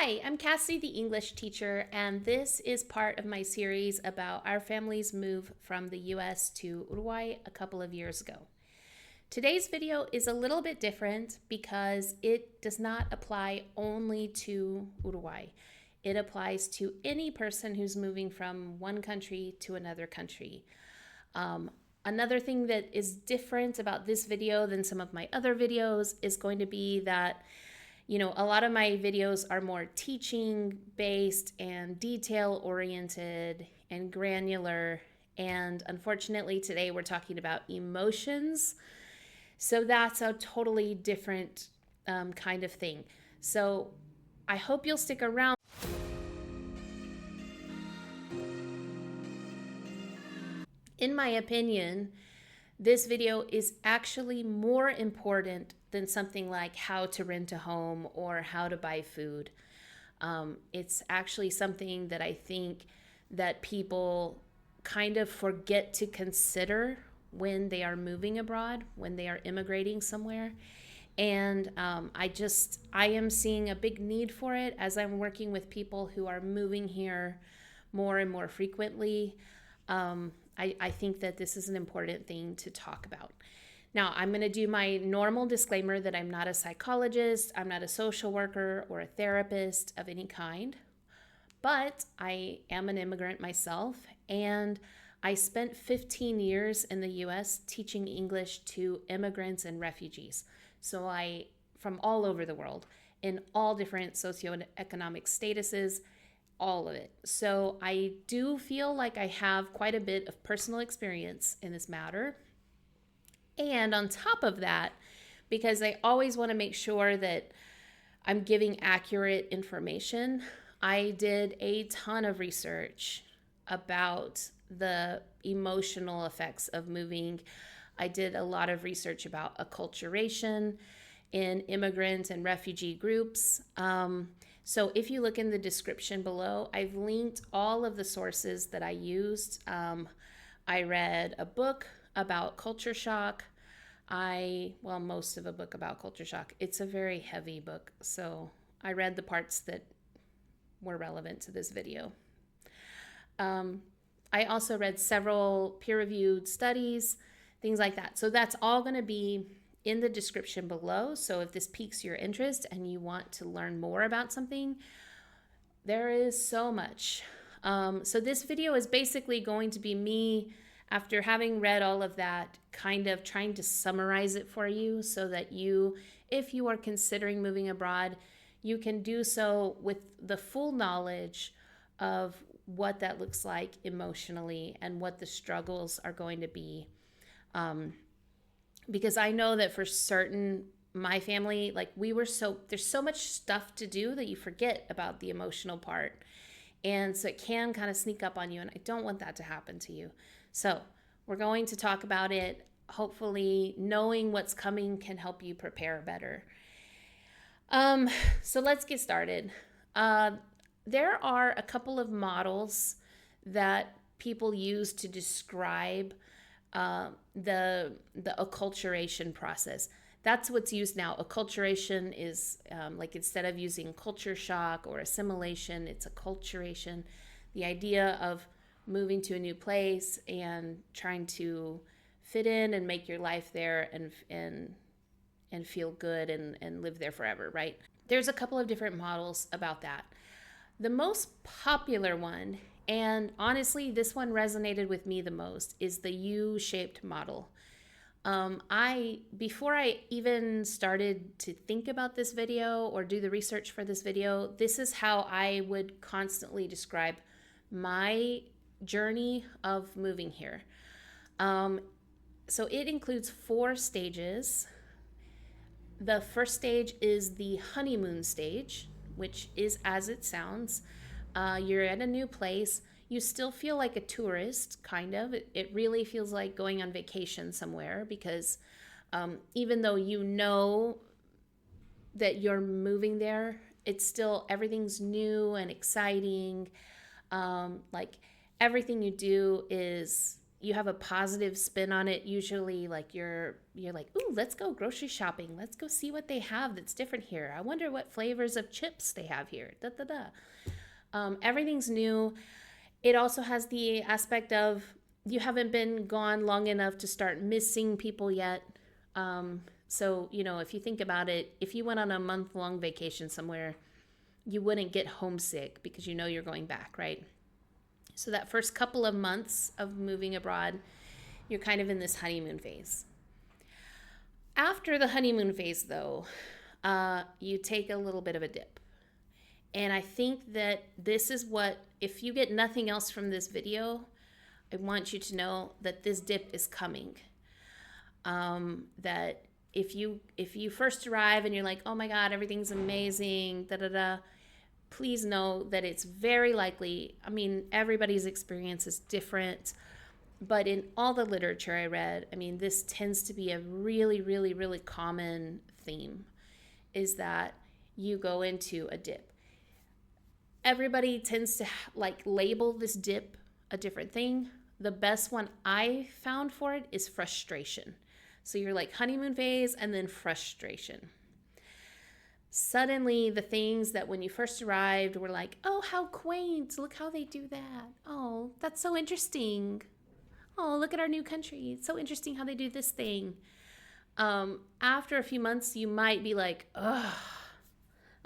Hi, I'm Cassie, the English teacher, and this is part of my series about our family's move from the US to Uruguay a couple of years ago. Today's video is a little bit different because it does not apply only to Uruguay. It applies to any person who's moving from one country to another country. Another thing that is different about this video than some of my other videos is going to be that a lot of my videos are more teaching based and detail oriented and granular. And unfortunately, today we're talking about emotions. So that's a totally different kind of thing. So I hope you'll stick around. In my opinion, this video is actually more important than something like how to rent a home or how to buy food. It's actually something that I think that people kind of forget to consider when they are moving abroad, when they are immigrating somewhere. And I am seeing a big need for it as I'm working with people who are moving here more and more frequently. I think that this is an important thing to talk about. Now, I'm going to do my normal disclaimer that I'm not a psychologist, I'm not a social worker or a therapist of any kind, but I am an immigrant myself, and I spent 15 years in the US teaching English to immigrants and refugees. So from all over the world, in all different socioeconomic statuses, all of it. So I do feel like I have quite a bit of personal experience in this matter. And on top of that, because I always want to make sure that I'm giving accurate information, I did a ton of research about the emotional effects of moving. I did a lot of research about acculturation in immigrant and refugee groups. So if you look in the description below, I've linked all of the sources that I used. I read a book about culture shock. Most of a book about culture shock. It's a very heavy book, so I read the parts that were relevant to this video. I also read several peer-reviewed studies, things like that. So that's all going to be in the description below. So if this piques your interest and you want to learn more about something, there is so much. So this video is basically going to be me, after having read all of that, kind of trying to summarize it for you so that you, if you are considering moving abroad, you can do so with the full knowledge of what that looks like emotionally and what the struggles are going to be. Because I know that for certain, my family, there's so much stuff to do that you forget about the emotional part. And so it can kind of sneak up on you, and I don't want that to happen to you. So we're going to talk about it. Hopefully, knowing what's coming can help you prepare better. So let's get started. There are a couple of models that people use to describe the acculturation process. That's what's used now. Acculturation is instead of using culture shock or assimilation, it's acculturation. The idea of moving to a new place and trying to fit in and make your life there and feel good and live there forever, right? There's a couple of different models about that. The most popular one, and honestly, this one resonated with me the most, is the U-shaped model. Before I even started to think about this video or do the research for this video, this is how I would constantly describe my journey of moving here. So it includes 4 stages. The first stage is the honeymoon stage, which is as it sounds. You're at a new place. You still feel like a tourist, kind of. It really feels like going on vacation somewhere because even though you know that you're moving there, it's still, everything's new and exciting. Everything you do is, you have a positive spin on it. Usually like you're like, ooh, let's go grocery shopping. Let's go see what they have that's different here. I wonder what flavors of chips they have here. Da, da, da. Everything's new. It also has the aspect of you haven't been gone long enough to start missing people yet. So, if you think about it, if you went on a month-long vacation somewhere, you wouldn't get homesick because you're going back, right? So that first couple of months of moving abroad, you're kind of in this honeymoon phase. After the honeymoon phase, though, you take a little bit of a dip. And I think that this is what, if you get nothing else from this video, I want you to know that this dip is coming. That if you first arrive and you're like, oh my God, everything's amazing, da da da, please know that it's very likely, everybody's experience is different, but in all the literature I read, this tends to be a really, really, really common theme, is that you go into a dip. Everybody tends to label this dip a different thing. The best one I found for it is frustration. So you're like honeymoon phase and then frustration. Suddenly the things that when you first arrived were like, oh, how quaint, look how they do that. Oh, that's so interesting. Oh, look at our new country. It's so interesting how they do this thing. After a few months, you might be like, ugh,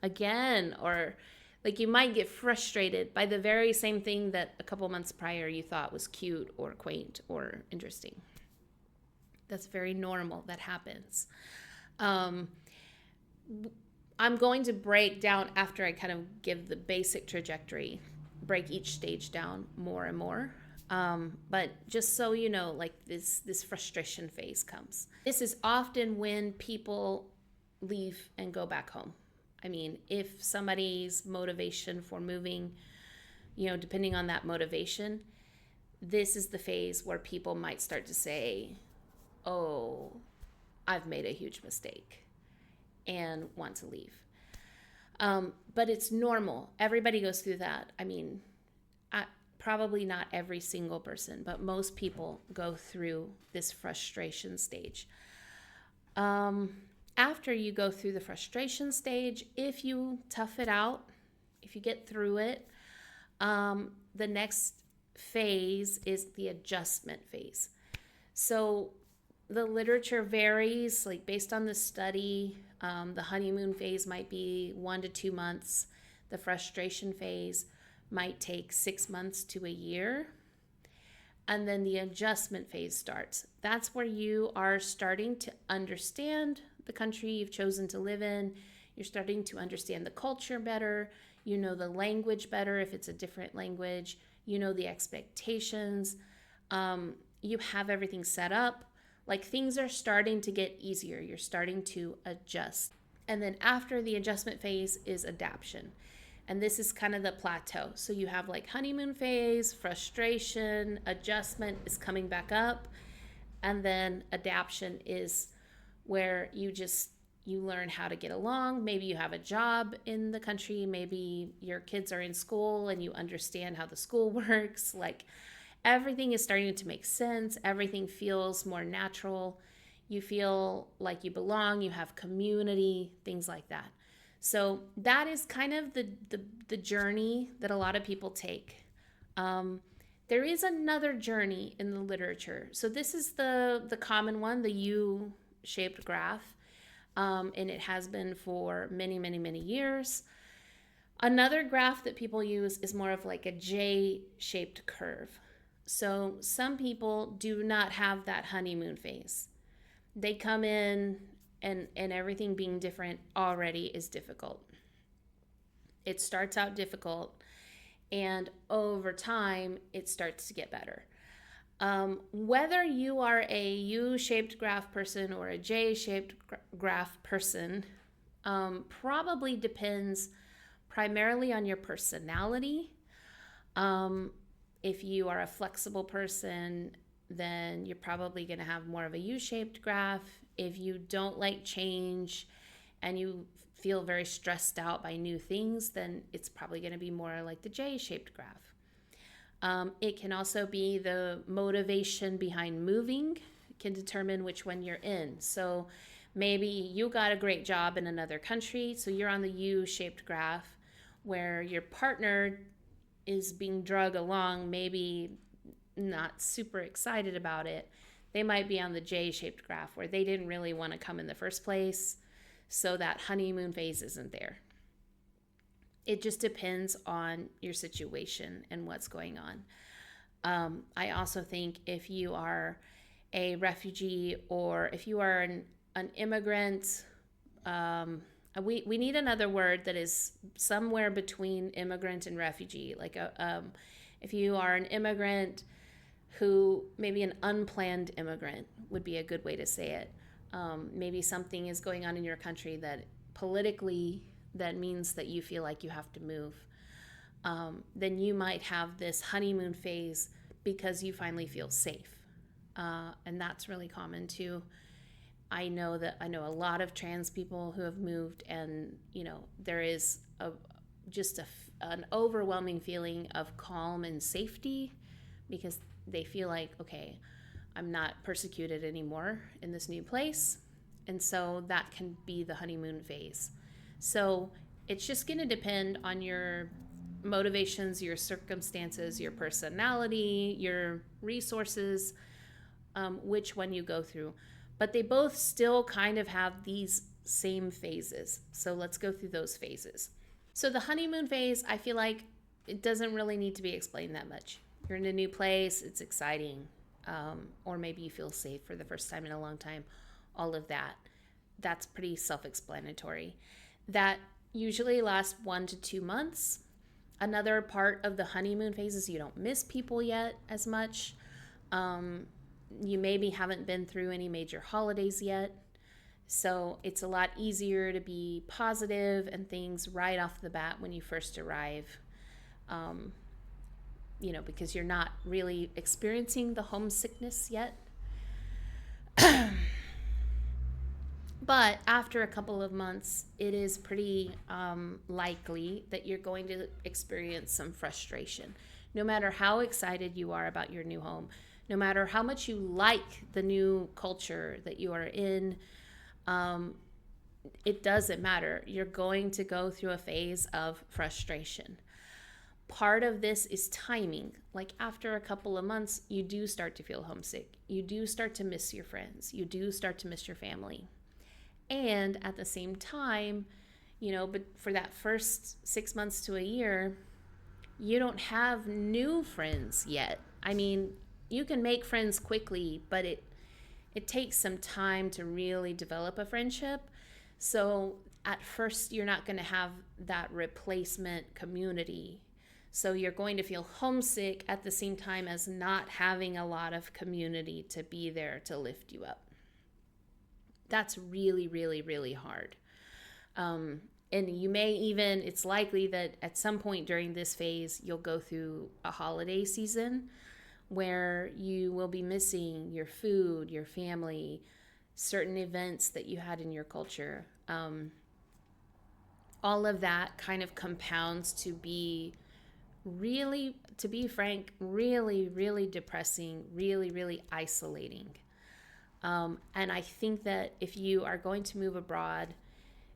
again, or like you might get frustrated by the very same thing that a couple months prior you thought was cute or quaint or interesting. That's very normal. That happens. I'm going to break down, after I kind of give the basic trajectory, break each stage down more and more. But just so you know, like this frustration phase comes. This is often when people leave and go back home. If somebody's motivation for moving, depending on that motivation, this is the phase where people might start to say, oh, I've made a huge mistake, and want to leave. But it's normal. Everybody goes through that. Probably not every single person, but most people go through this frustration stage. After you go through the frustration stage, if you tough it out, if you get through it, the next phase is the adjustment phase. So the literature varies, like based on the study. The honeymoon phase might be 1 to 2 months. The frustration phase might take 6 months to a year. And then the adjustment phase starts. That's where you are starting to understand the country you've chosen to live in. You're starting to understand the culture better. You know the language better if it's a different language. You know the expectations. You have everything set up. Like things are starting to get easier. You're starting to adjust. And then after the adjustment phase is adaption. And this is kind of the plateau. So you have like honeymoon phase, frustration, adjustment is coming back up. And then adaption is where you learn how to get along. Maybe you have a job in the country. Maybe your kids are in school and you understand how the school works. Like everything is starting to make sense. Everything feels more natural. You feel like you belong. You have community, things like that. So that is kind of the journey that a lot of people take. There is another journey in the literature. So this is the common one, the U-shaped graph, and it has been for many, many, many years. Another graph that people use is more of like a J-shaped curve. So some people do not have that honeymoon phase. They come in and everything being different already is difficult. It starts out difficult, and over time, it starts to get better. Whether you are a U-shaped graph person or a J-shaped graph person probably depends primarily on your personality. If you are a flexible person, then you're probably going to have more of a U-shaped graph. If you don't like change and you feel very stressed out by new things, then it's probably going to be more like the J-shaped graph. It can also be the motivation behind moving can determine which one you're in. So maybe you got a great job in another country, so you're on the U-shaped graph, where your partner is being drug along, maybe not super excited about it. They might be on the J-shaped graph, where they didn't really want to come in the first place, so that honeymoon phase isn't there. It just depends on your situation and what's going on. I also think if you are a refugee, or if you are an immigrant, we need another word that is somewhere between immigrant and refugee. Like if you are an immigrant who, maybe an unplanned immigrant would be a good way to say it. Maybe something is going on in your country that politically that means that you feel like you have to move. Then you might have this honeymoon phase because you finally feel safe. And that's really common too. I know a lot of trans people who have moved, and there is an overwhelming feeling of calm and safety, because they feel like, okay, I'm not persecuted anymore in this new place. And so that can be the honeymoon phase. So it's just going to depend on your motivations, your circumstances, your personality, your resources, which one you go through. But they both still kind of have these same phases. So let's go through those phases. So the honeymoon phase, I feel like it doesn't really need to be explained that much. You're in a new place, it's exciting, or maybe you feel safe for the first time in a long time. All of that, that's pretty self-explanatory. That usually lasts 1 to 2 months. Another part of the honeymoon phase is you don't miss people yet as much. You maybe haven't been through any major holidays yet. So it's a lot easier to be positive and things right off the bat when you first arrive. Because you're not really experiencing the homesickness yet. But after a couple of months, it is pretty likely that you're going to experience some frustration. No matter how excited you are about your new home, no matter how much you like the new culture that you are in, it doesn't matter. You're going to go through a phase of frustration. Part of this is timing. Like after a couple of months, you do start to feel homesick. You do start to miss your friends. You do start to miss your family. And at the same time, but for that first 6 months to a year, you don't have new friends yet. I mean, you can make friends quickly, but it takes some time to really develop a friendship. So at first, you're not going to have that replacement community. So you're going to feel homesick at the same time as not having a lot of community to be there to lift you up. That's really, really, really hard. And you may even, it's likely that at some point during this phase, you'll go through a holiday season where you will be missing your food, your family, certain events that you had in your culture. All of that kind of compounds to be really, to be frank, really, really depressing, really, really isolating. And I think that if you are going to move abroad,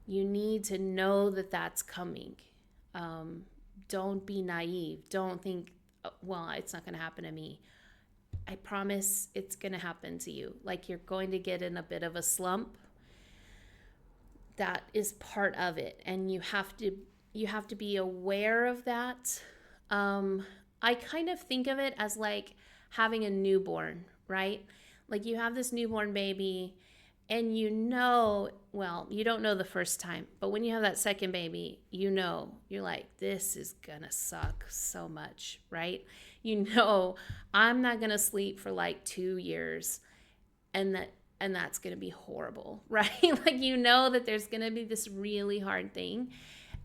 you need to know that that's coming. Don't be naive. Don't think, well, it's not going to happen to me. I promise it's going to happen to you. Like you're going to get in a bit of a slump. That is part of it. And you have to be aware of that. I kind of think of it as like having a newborn, right? Like you have this newborn baby and you don't know the first time, but when you have that second baby, you're like, this is gonna suck so much, right? I'm not gonna sleep for like 2 years and that's gonna be horrible, right? Like that there's gonna be this really hard thing.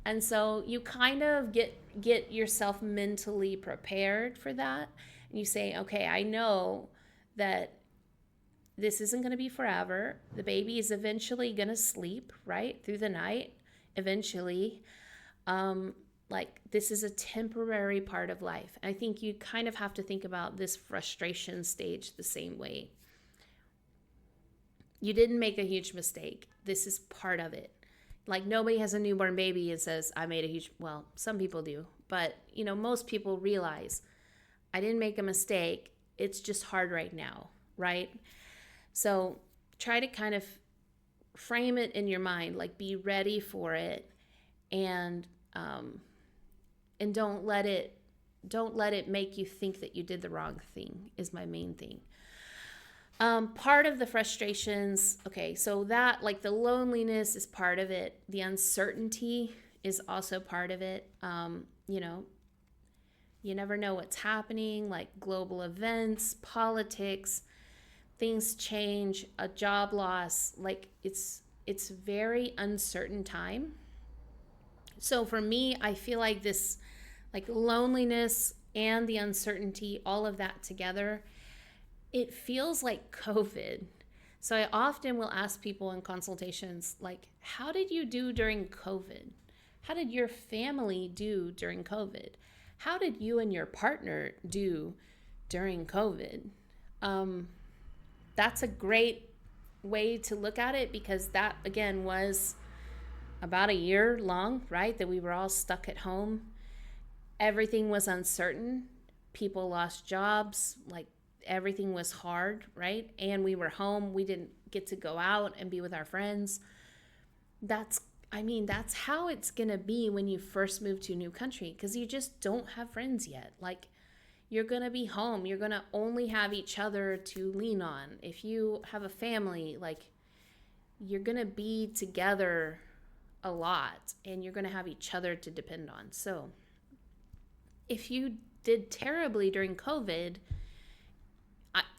And so you kind of get yourself mentally prepared for that. And you say, okay, I know that this isn't going to be forever. The baby is eventually going to sleep, right, through the night, eventually. Like, this is a temporary part of life. I think you kind of have to think about this frustration stage the same way. You didn't make a huge mistake. This is part of it. Like, nobody has a newborn baby and says, I made a huge, well, some people do, but most people realize I didn't make a mistake. It's just hard right now, right? So try to kind of frame it in your mind, like, be ready for it, and don't let it make you think that you did the wrong thing, is my main thing. Part of the frustrations, okay, so that, like, the loneliness is part of it. The uncertainty is also part of it. You never know what's happening, like global events, politics, things change, a job loss, like it's very uncertain time. So for me, I feel like this, like, loneliness and the uncertainty, all of that together, it feels like COVID. So I often will ask people in consultations, like, how did you do during COVID? How did your family do during COVID? How did you and your partner do during COVID? That's a great way to look at it, because that, again, was about a year long, right? That we were all stuck at home. Everything was uncertain. People lost jobs. Like, everything was hard, right? And we were home. We didn't get to go out and be with our friends. That's how it's going to be when you first move to a new country, because you just don't have friends yet. Like, you're going to be home. You're going to only have each other to lean on. If you have a family, like, you're going to be together a lot, and you're going to have each other to depend on. So if you did terribly during COVID,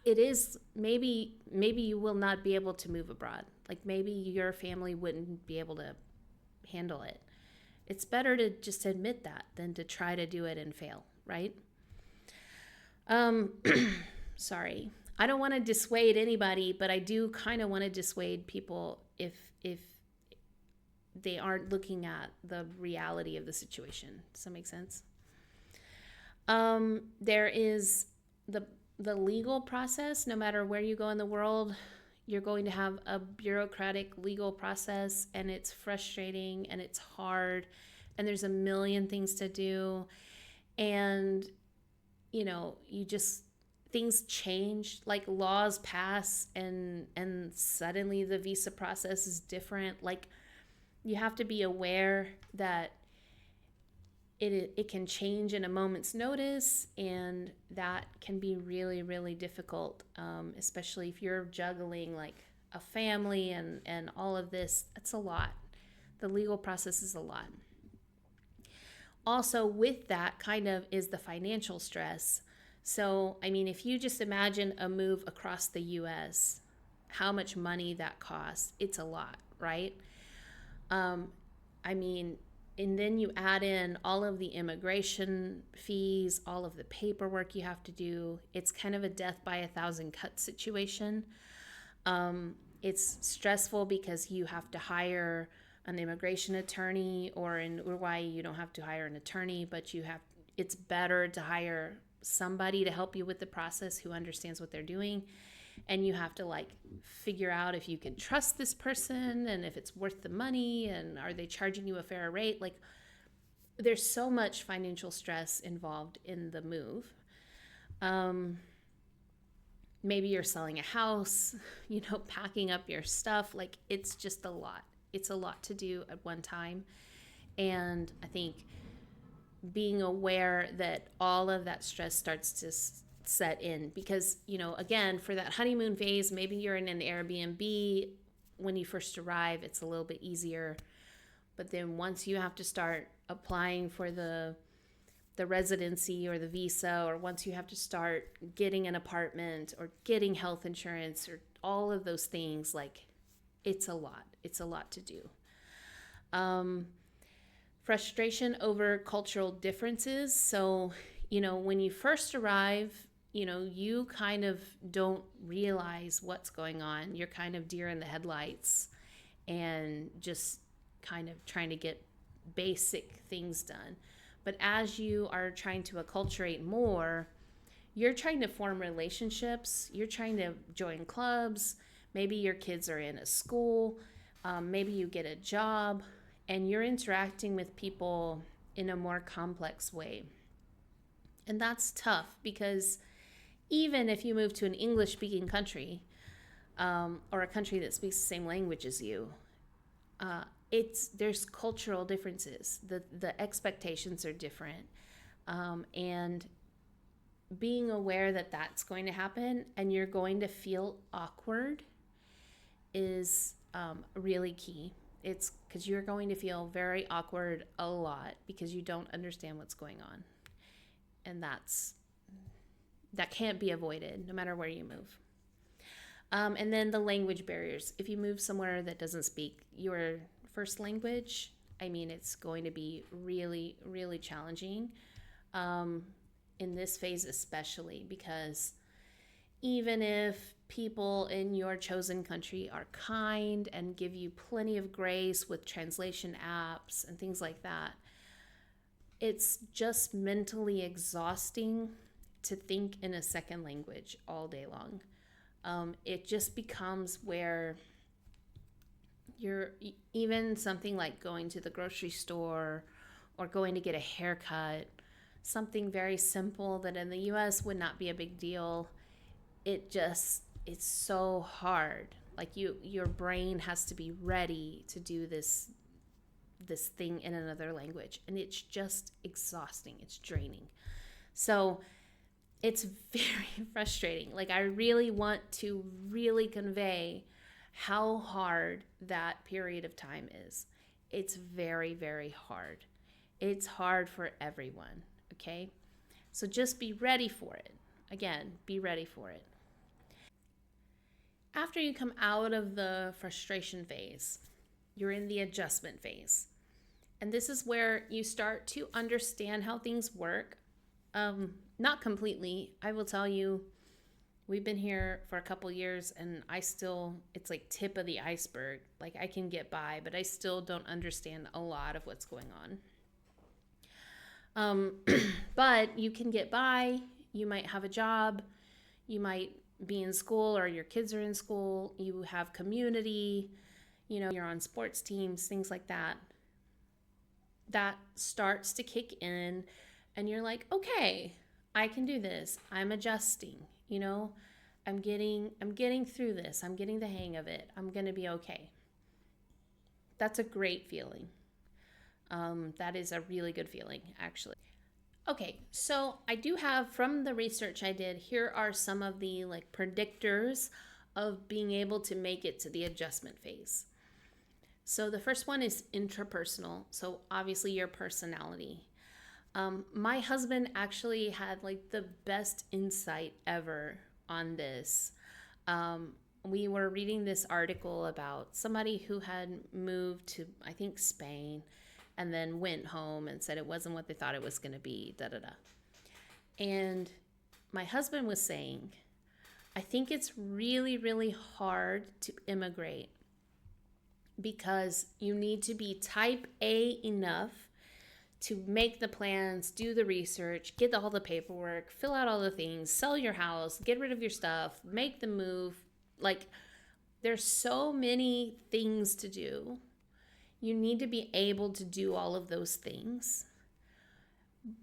it is maybe you will not be able to move abroad. Like, maybe your family wouldn't be able to handle it. It's better to just admit that than to try to do it and fail, right? Sorry. I don't want to dissuade anybody, but I do kind of want to dissuade people if they aren't looking at the reality of the situation. Does that make sense? There is the legal process. No matter where you go in the world, you're going to have a bureaucratic legal process, and it's frustrating and it's hard, and there's a million things to do. And, things change, like laws pass, and suddenly the visa process is different. Like, you have to be aware that it can change in a moment's notice, and that can be really, really difficult, especially if you're juggling, like, a family and all of this. It's a lot. The legal process is a lot. Also, with that kind of is the financial stress. So, if you just imagine a move across the U.S., how much money that costs, it's a lot, right? And then you add in all of the immigration fees, all of the paperwork you have to do. It's kind of a death by 1,000 cuts situation. It's stressful because you have to hire an immigration attorney, or in Uruguay, you don't have to hire an attorney, but it's better to hire somebody to help you with the process who understands what they're doing. And you have to, like, figure out if you can trust this person, and if it's worth the money, and are they charging you a fair rate? Like, there's so much financial stress involved in the move. Maybe you're selling a house, packing up your stuff. Like, it's just a lot. It's a lot to do at one time. And I think being aware that all of that stress starts to set in, because again, for that honeymoon phase, maybe you're in an Airbnb when you first arrive. It's a little bit easier, but then once you have to start applying for the residency or the visa, or once you have to start getting an apartment or getting health insurance or all of those things, like, it's a lot to do. Frustration over cultural differences. So when you first arrive, you kind of don't realize what's going on. You're kind of deer in the headlights and just kind of trying to get basic things done. But as you are trying to acculturate more, you're trying to form relationships, you're trying to join clubs, maybe your kids are in a school, maybe you get a job, and you're interacting with people in a more complex way. And that's tough because even if you move to an English speaking country, or a country that speaks the same language as you, there's cultural differences. The expectations are different, and being aware that that's going to happen and you're going to feel awkward is really key. It's because you're going to feel very awkward a lot because you don't understand what's going on, and that can't be avoided no matter where you move. And then the language barriers. If you move somewhere that doesn't speak your first language, I mean, it's going to be really, really challenging in this phase, especially because even if people in your chosen country are kind and give you plenty of grace with translation apps and things like that, it's just mentally exhausting to think in a second language all day long. It just becomes where you're even something like going to the grocery store or going to get a haircut, something very simple that in the US would not be a big deal. It's so hard. Like your brain has to be ready to do this thing in another language, and it's just exhausting. It's draining. So it's very frustrating. Like, I really want to really convey how hard that period of time is. It's very, very hard. It's hard for everyone, okay? So just be ready for it. Again, be ready for it. After you come out of the frustration phase, you're in the adjustment phase. And this is where you start to understand how things work. Not completely. I will tell you, we've been here for a couple years and it's like tip of the iceberg. Like, I can get by, but I still don't understand a lot of what's going on. But you can get by. You might have a job. You might be in school, or your kids are in school. You have community. You're on sports teams, things like that. That starts to kick in, and you're like, okay, I can do this. I'm adjusting, I'm getting through this. I'm getting the hang of it. I'm going to be okay. That's a great feeling. That is a really good feeling, actually. Okay, so I do have, from the research I did, here are some of the predictors of being able to make it to the adjustment phase. So the first one is intrapersonal. So obviously your personality. My husband actually had the best insight ever on this. We were reading this article about somebody who had moved to, I think, Spain, and then went home and said it wasn't what they thought it was going to be, And my husband was saying, I think it's really, really hard to immigrate because you need to be type A enough to make the plans, do the research, get all the paperwork, fill out all the things, sell your house, get rid of your stuff, make the move. There's so many things to do. You need to be able to do all of those things.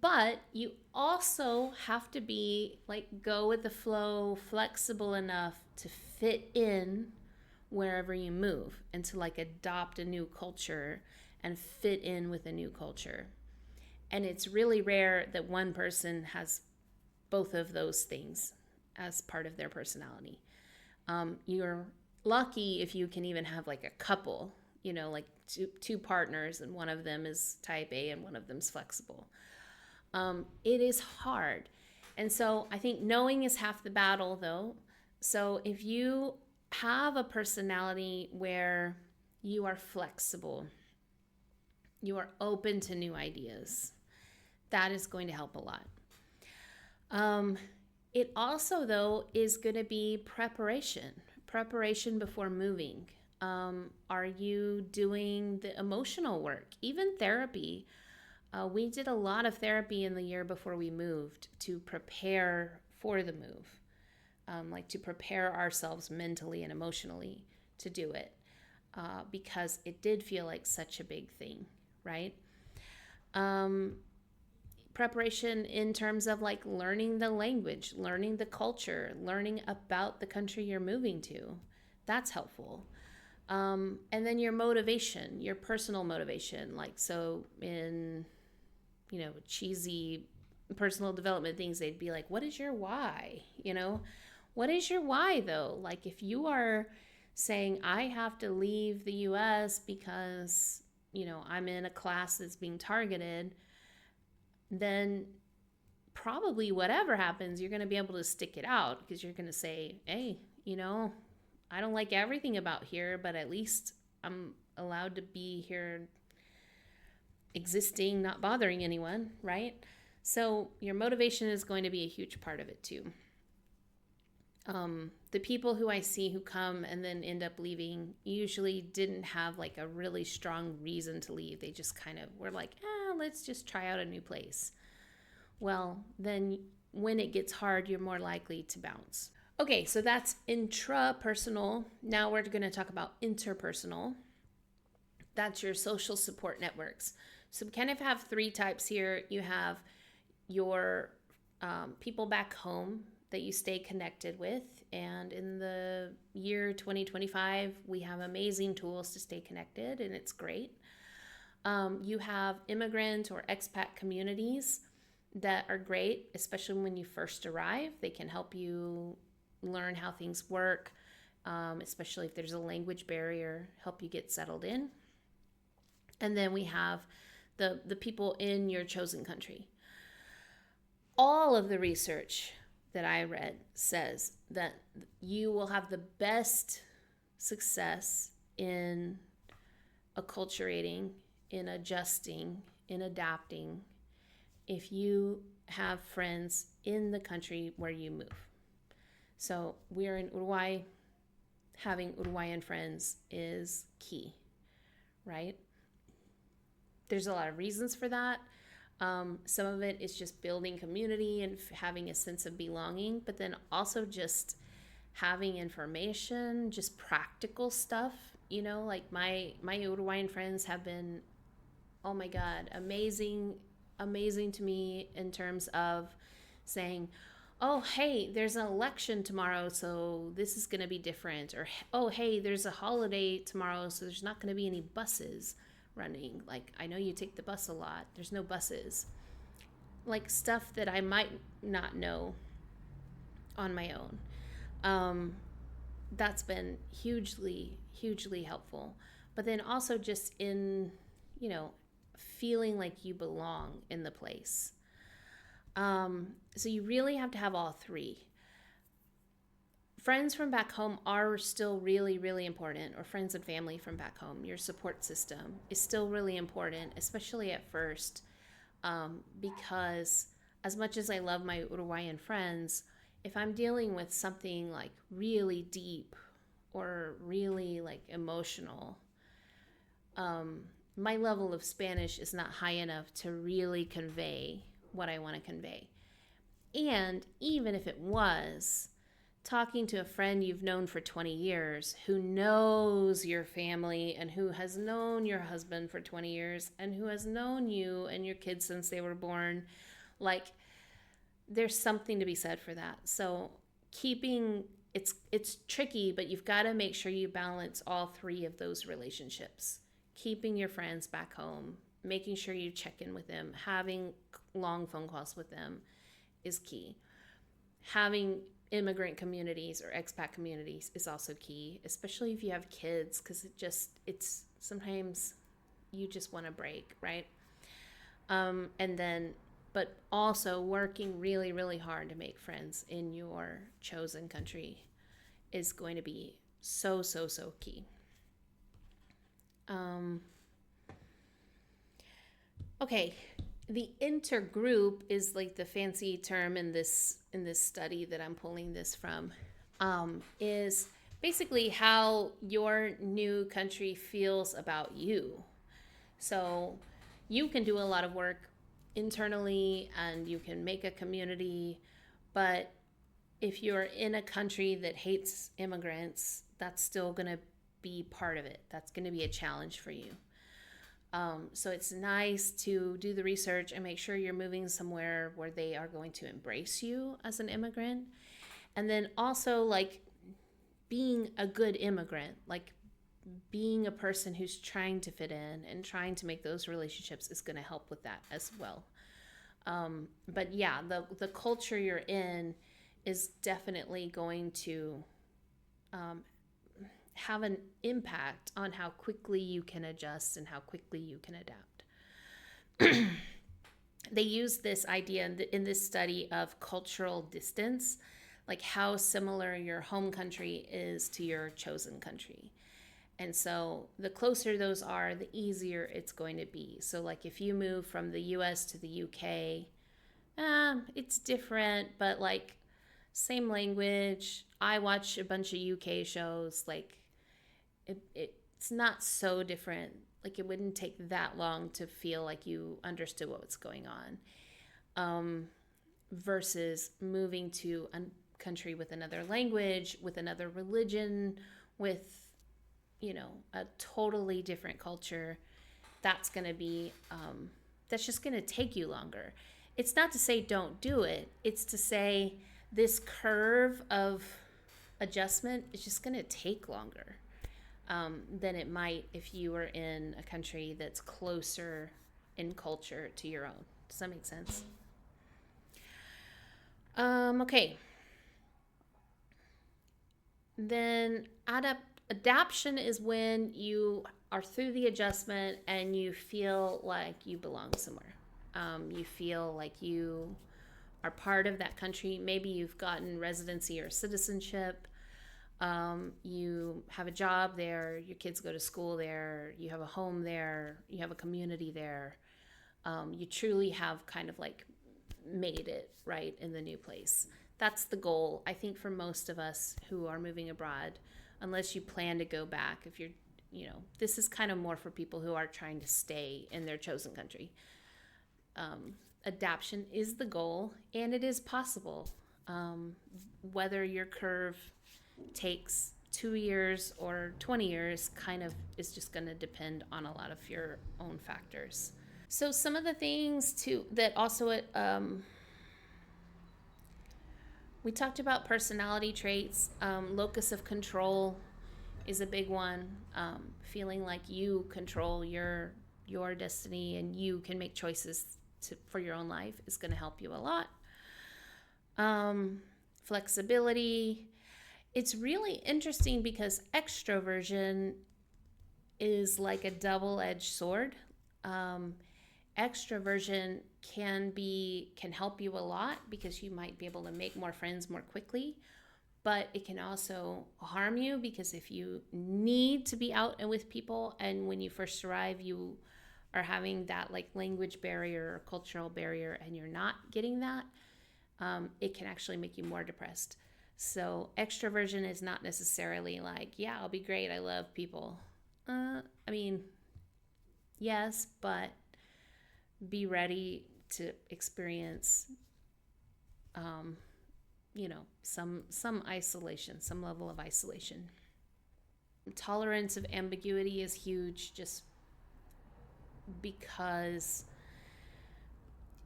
But you also have to be go with the flow, flexible enough to fit in wherever you move and to adopt a new culture and fit in with a new culture. And it's really rare that one person has both of those things as part of their personality. You're lucky if you can even have a couple, two partners, and one of them is type A and one of them's flexible. It is hard. And so I think knowing is half the battle, though. So if you have a personality where you are flexible, you are open to new ideas, that is going to help a lot. It also, though, is going to be preparation before moving. Are you doing the emotional work, even therapy? We did a lot of therapy in the year before we moved to prepare for the move, like to prepare ourselves mentally and emotionally to do it, because it did feel like such a big thing, right? Preparation in terms of like learning the language, learning the culture, learning about the country you're moving to. That's helpful. And then your motivation, your personal motivation, like so in, cheesy personal development things, they'd be like, what is your why? What is your why though? Like if you are saying, I have to leave the US because, I'm in a class that's being targeted, then probably whatever happens, you're going to be able to stick it out because you're going to say, hey, I don't like everything about here, but at least I'm allowed to be here existing, not bothering anyone, right? So your motivation is going to be a huge part of it too. The people who I see who come and then end up leaving usually didn't have like a really strong reason to leave. They just kind of were like, let's just try out a new place. Well, then when it gets hard, you're more likely to bounce. Okay, so that's intrapersonal. Now we're going to talk about interpersonal. That's your social support networks. So we kind of have three types here. You have your people back home that you stay connected with. And in the year 2025, we have amazing tools to stay connected, and it's great. You have immigrant or expat communities that are great, especially when you first arrive. They can help you learn how things work, especially if there's a language barrier, help you get settled in. And then we have the people in your chosen country. All of the research that I read says that you will have the best success in acculturating, in adjusting, in adapting, if you have friends in the country where you move. So we're in Uruguay. Having Uruguayan friends is key, right? There's a lot of reasons for that. Some of it is just building community and having a sense of belonging, but then also just having information, just practical stuff. Like my Uruguayan friends have been, oh my God, amazing to me in terms of saying, oh, hey, there's an election tomorrow, so this is going to be different. Or, oh, hey, there's a holiday tomorrow, so there's not going to be any buses running. Like, I know you take the bus a lot. There's no buses. Like stuff that I might not know on my own. That's been hugely, hugely helpful. But then also just in, feeling like you belong in the place. So you really have to have all three. Friends from back home are still really, really important, or friends and family from back home. Your support system is still really important, especially at first, because as much as I love my Uruguayan friends, if I'm dealing with something like really deep or really like emotional, my level of Spanish is not high enough to really convey what I want to convey. And even if it was, talking to a friend you've known for 20 years who knows your family and who has known your husband for 20 years and who has known you and your kids since they were born, like there's something to be said for that. So it's tricky, but you've got to make sure you balance all three of those relationships. Keeping your friends back home, making sure you check in with them, having long phone calls with them is key. Having immigrant communities or expat communities is also key, especially if you have kids, because it's sometimes you just want a break, right? But also working really, really hard to make friends in your chosen country is going to be so, so, so key. Okay. The intergroup is like the fancy term in this study that I'm pulling this from, is basically how your new country feels about you. So You can do a lot of work internally and you can make a community, but if you're in a country that hates immigrants, that's still going to be part of it. That's going to be a challenge for you. So it's nice to do the research and make sure you're moving somewhere where they are going to embrace you as an immigrant. And then also, like, being a good immigrant, like being a person who's trying to fit in and trying to make those relationships is going to help with that as well. But yeah, the culture you're in is definitely going to have an impact on how quickly you can adjust and how quickly you can adapt. They use this idea in this study of cultural distance, like how similar your home country is to your chosen country. And so the closer those are, the easier it's going to be. So like if you move from the US to the UK, it's different, but like same language. I watch a bunch of UK shows. Like it's not so different. Like it wouldn't take that long to feel like you understood what was going on, versus moving to a country with another language, with another religion, with a totally different culture. That's going to be that's just going to take you longer. It's not to say don't do it. It's to say this curve of adjustment is just going to take longer than it might if you were in a country that's closer in culture to your own. Does that make sense? Okay. Then adaption is when you are through the adjustment and you feel like you belong somewhere. You feel like you are part of that country. Maybe you've gotten residency or citizenship. You have a job there. Your kids go to school there. You have a home there. You have a community there. You truly have kind of like made it right in the new place. That's the goal, I think, for most of us who are moving abroad, unless you plan to go back. If you're, this is kind of more for people who are trying to stay in their chosen country. Adaption is the goal, and it is possible. Whether your curve takes 2 years or 20 years kind of is just going to depend on a lot of your own factors. So some of the things that also we talked about personality traits. Locus of control is a big one. Feeling like you control your destiny and you can make choices for your own life is going to help you a lot. Flexibility. It's really interesting because extroversion is like a double-edged sword. Extroversion can help you a lot because you might be able to make more friends more quickly, but it can also harm you because if you need to be out and with people, and when you first arrive you are having that like language barrier or cultural barrier and you're not getting that, it can actually make you more depressed. So extroversion is not necessarily like, yeah, I'll be great, I love people. I mean, yes, but be ready to experience, some isolation, some level of isolation. Tolerance of ambiguity is huge, just because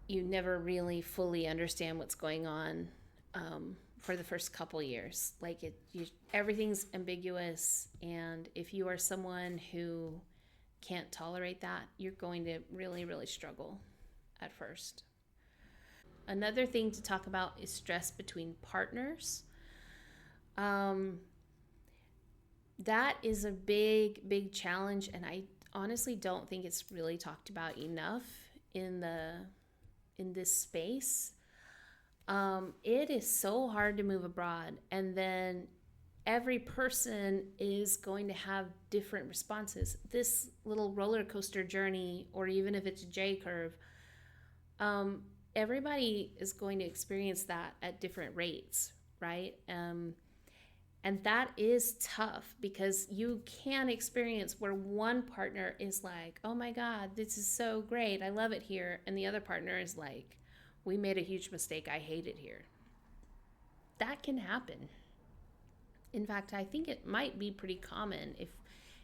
you never really fully understand what's going on for the first couple years. Like everything's ambiguous, and if you are someone who can't tolerate that, you're going to really, really struggle at first. Another thing to talk about is stress between partners. That is a big, big challenge, and I honestly don't think it's really talked about enough in this space. It is so hard to move abroad, and then every person is going to have different responses. This little roller coaster journey, or even if it's a J curve, everybody is going to experience that at different rates, right? And that is tough because you can experience where one partner is like, oh my God, this is so great. I love it here. And the other partner is like, we made a huge mistake. I hate it here. That can happen. In fact, I think it might be pretty common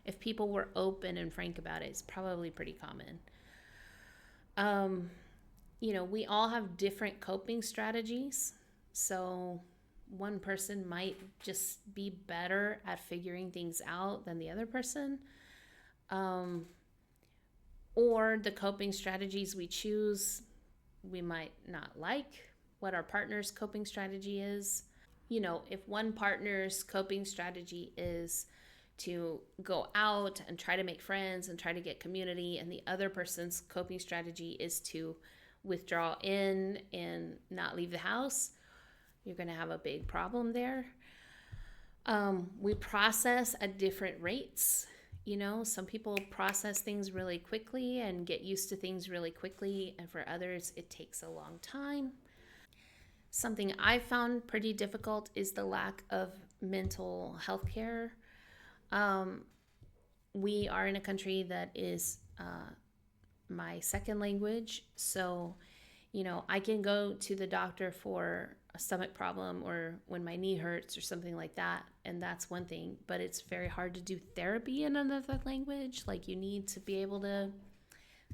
if people were open and frank about it. It's probably pretty common. Um, we all have different coping strategies. So one person might just be better at figuring things out than the other person. Um, or the coping strategies we choose, we might not like what our partner's coping strategy is. If one partner's coping strategy is to go out and try to make friends and try to get community, and the other person's coping strategy is to withdraw in and not leave the house, you're going to have a big problem there. We process at different rates. Some people process things really quickly and get used to things really quickly, and for others, it takes a long time. Something I found pretty difficult is the lack of mental health care. We are in a country that is my second language, so I can go to the doctor for a stomach problem or when my knee hurts or something like that, and that's one thing, but it's very hard to do therapy in another language. Like, you need to be able to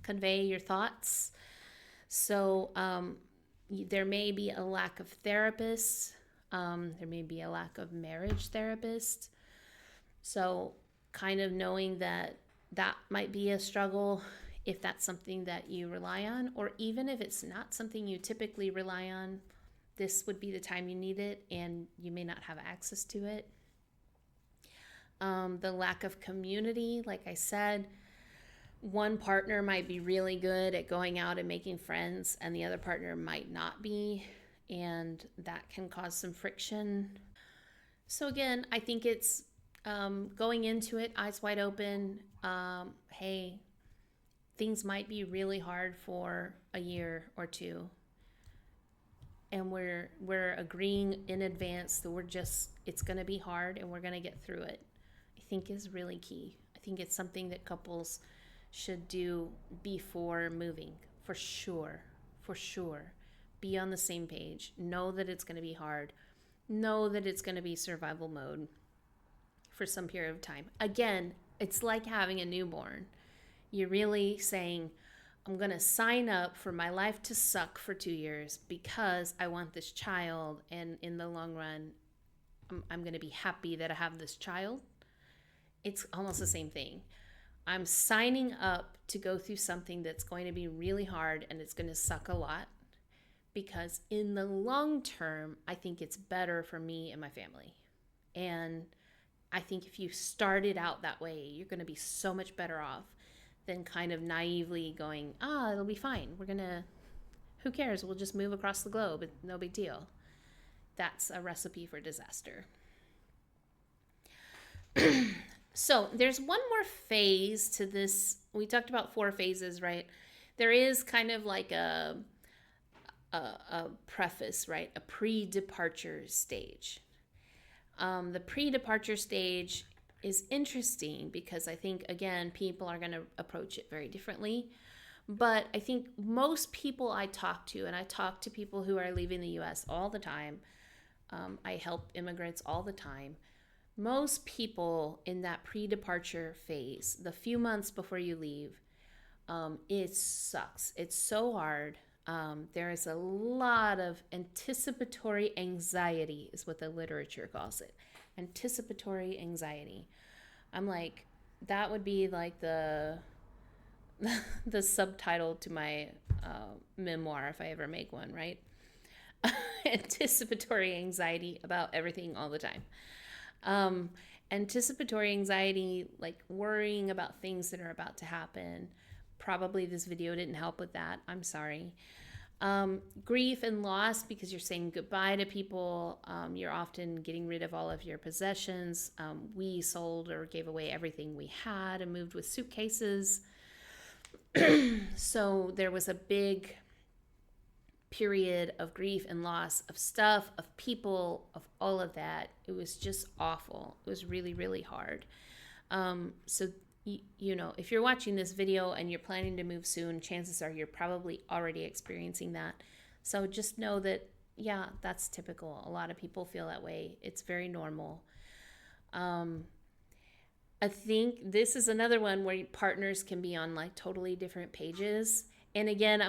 convey your thoughts. So there may be a lack of therapists. There may be a lack of marriage therapists. So kind of knowing that might be a struggle if that's something that you rely on, or even if it's not something you typically rely on, this would be the time you need it and you may not have access to it. The lack of community, like I said, one partner might be really good at going out and making friends and the other partner might not be, and that can cause some friction. So again, I think it's going into it eyes wide open. Hey, things might be really hard for a year or two, and we're agreeing in advance that it's going to be hard and we're going to get through it, I think is really key. I think it's something that couples should do before moving, for sure. Be on the same page. Know that it's going to be hard. Know that it's going to be survival mode for some period of time. Again, it's like having a newborn. You're really saying, I'm going to sign up for my life to suck for 2 years because I want this child, and in the long run, I'm going to be happy that I have this child. It's almost the same thing. I'm signing up to go through something that's going to be really hard and it's going to suck a lot, because in the long term, I think it's better for me and my family. And I think if you started out that way, you're going to be so much better off than kind of naively going, it'll be fine. Who cares? We'll just move across the globe. It's no big deal. That's a recipe for disaster. So there's one more phase to this. We talked about 4 phases, right? There is kind of like a preface, right? A pre-departure stage. The pre-departure stage is interesting because I think, again, people are going to approach it very differently. But I think most people I talk to, and I talk to people who are leaving the U.S. all the time, I help immigrants all the time. Most people in that pre-departure phase, the few months before you leave, it sucks. It's so hard. There is a lot of anticipatory anxiety, is what the literature calls it. Anticipatory anxiety. I'm like, that would be like the subtitle to my memoir if I ever make one, right? Anticipatory anxiety about everything all the time. Anticipatory anxiety, like worrying about things that are about to happen. Probably this video didn't help with that. I'm sorry. Grief and loss, because you're saying goodbye to people. You're often getting rid of all of your possessions. We sold or gave away everything we had and moved with suitcases. So there was a big period of grief and loss of stuff, of people, of all of that. It was just awful. It was really, really hard. So, you know, if you're watching this video and you're planning to move soon, chances are you're probably already experiencing that. So just know that, yeah, that's typical. A lot of people feel that way. It's very normal. I think this is another one where partners can be on like totally different pages. And again,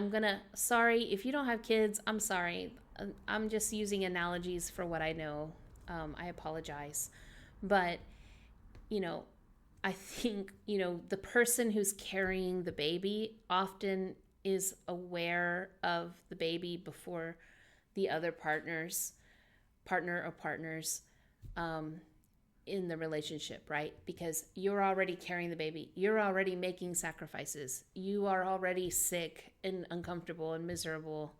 sorry, if you don't have kids, I'm sorry. I'm just using analogies for what I know. I apologize. But, you know, I think, you know, the person who's carrying the baby often is aware of the baby before the other partner or partners in the relationship, right? Because you're already carrying the baby. You're already making sacrifices. You are already sick and uncomfortable and miserable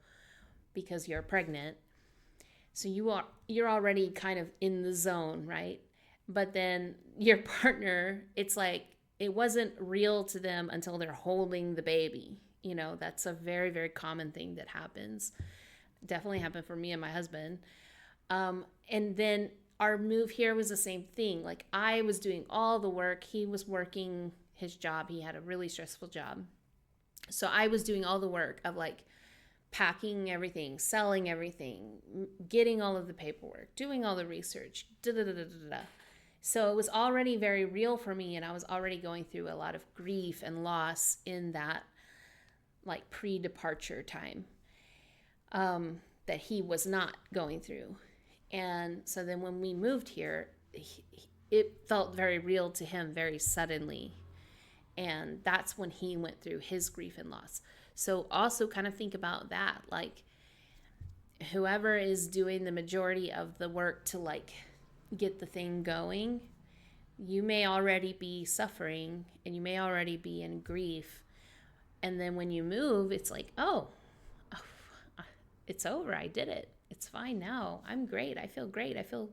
because you're pregnant. So you're already kind of in the zone, right? But then your partner, it's like it wasn't real to them until they're holding the baby. You know, that's a very, very common thing that happens. Definitely happened for me and my husband. And then our move here was the same thing. Like I was doing all the work. He was working his job. He had a really stressful job. So I was doing all the work of like packing everything, selling everything, getting all of the paperwork, doing all the research, So it was already very real for me, and I was already going through a lot of grief and loss in that like pre-departure time that he was not going through. And so then when we moved here, it felt very real to him very suddenly. And that's when he went through his grief and loss. So also kind of think about that. Like whoever is doing the majority of the work to like get the thing going, you may already be suffering and you may already be in grief. And then when you move, it's like, oh, it's over. I did it. It's fine now. I'm great. I feel great. I feel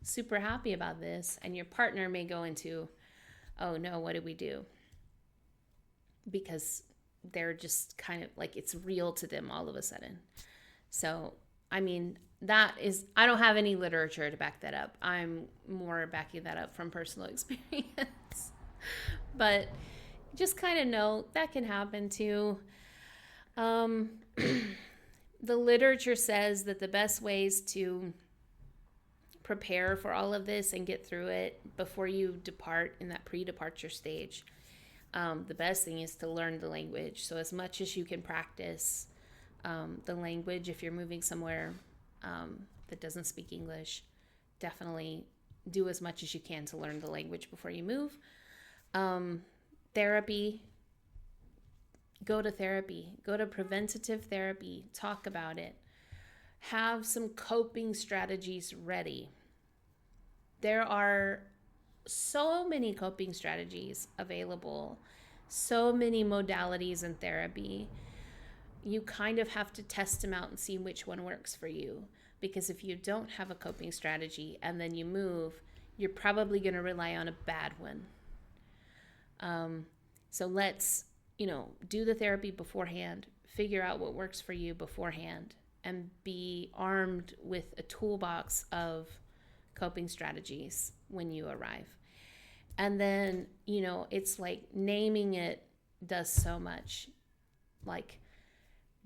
super happy about this. And your partner may go into, oh no, what did we do? Because they're just kind of like it's real to them all of a sudden. So, I mean, I don't have any literature to back that up. I'm more backing that up from personal experience. But just kind of know that can happen too. The literature says that the best ways to prepare for all of this and get through it before you depart in that pre-departure stage, the best thing is to learn the language. So as much as you can practice the language, if you're moving somewhere that doesn't speak English, definitely do as much as you can to learn the language before you move. Therapy. Go to therapy. Go to preventative therapy. Talk about it. Have some coping strategies ready. There are so many coping strategies available, so many modalities in therapy. You kind of have to test them out and see which one works for you. Because if you don't have a coping strategy and then you move, you're probably going to rely on a bad one. So let's do the therapy beforehand, figure out what works for you beforehand, and be armed with a toolbox of coping strategies when you arrive. And then, it's like naming it does so much. Like,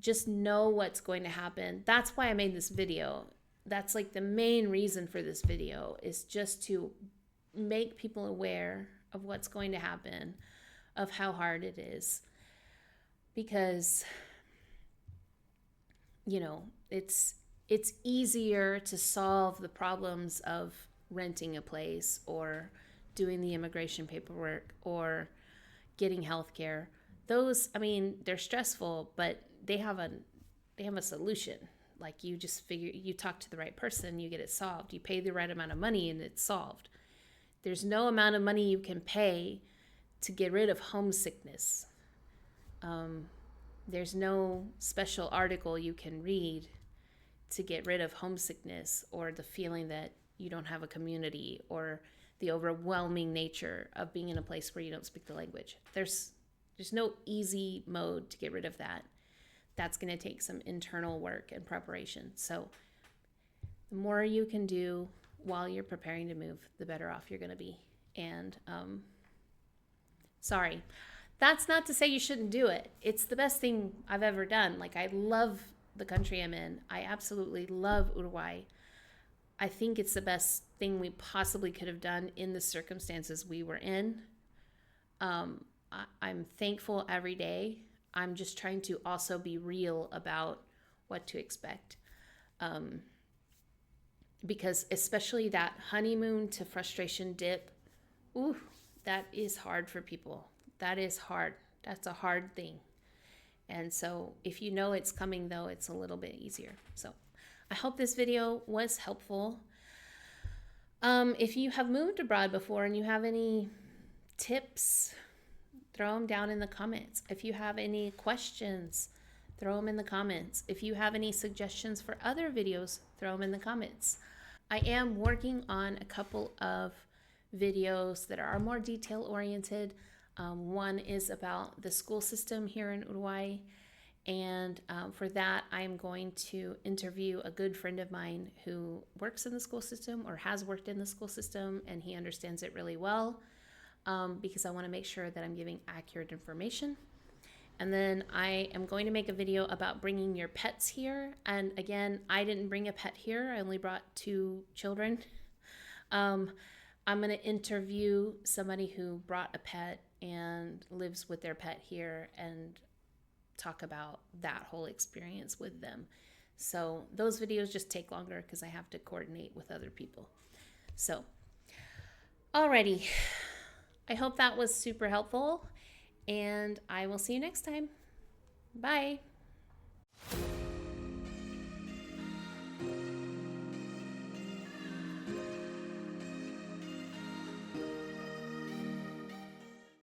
just know what's going to happen. That's why I made this video. That's like the main reason for this video, is just to make people aware of what's going to happen, of how hard it is. Because, it's easier to solve the problems of renting a place or doing the immigration paperwork or getting health care. Those, they're stressful, but they have a solution. Like you talk to the right person, you get it solved. You pay the right amount of money and it's solved. There's no amount of money you can pay to get rid of homesickness. There's no special article you can read to get rid of homesickness or the feeling that you don't have a community or the overwhelming nature of being in a place where you don't speak the language. There's no easy mode to get rid of that. that's going to take some internal work and preparation. So the more you can do while you're preparing to move, the better off you're going to be. And sorry, that's not to say you shouldn't do it. It's the best thing I've ever done. Like, I love the country I'm in. I absolutely love Uruguay. I think it's the best thing we possibly could have done in the circumstances we were in. I'm thankful every day. I'm just trying to also be real about what to expect. Because especially that honeymoon to frustration dip, ooh, that is hard for people. That is hard. That's a hard thing. And so if you know it's coming, though, it's a little bit easier. So I hope this video was helpful. If you have moved abroad before and you have any tips, throw them down in the comments. If you have any questions, throw them in the comments. If you have any suggestions for other videos, throw them in the comments. I am working on a couple of videos that are more detail oriented. One is about the school system here in Uruguay. And for that, I'm going to interview a good friend of mine who works in the school system or has worked in the school system, and he understands it really well, because I want to make sure that I'm giving accurate information. And then I am going to make a video about bringing your pets here. And again, I didn't bring a pet here. I only brought 2 children. I'm going to interview somebody who brought a pet and lives with their pet here and talk about that whole experience with them. So those videos just take longer because I have to coordinate with other people. So, alrighty. I hope that was super helpful, and I will see you next time. Bye.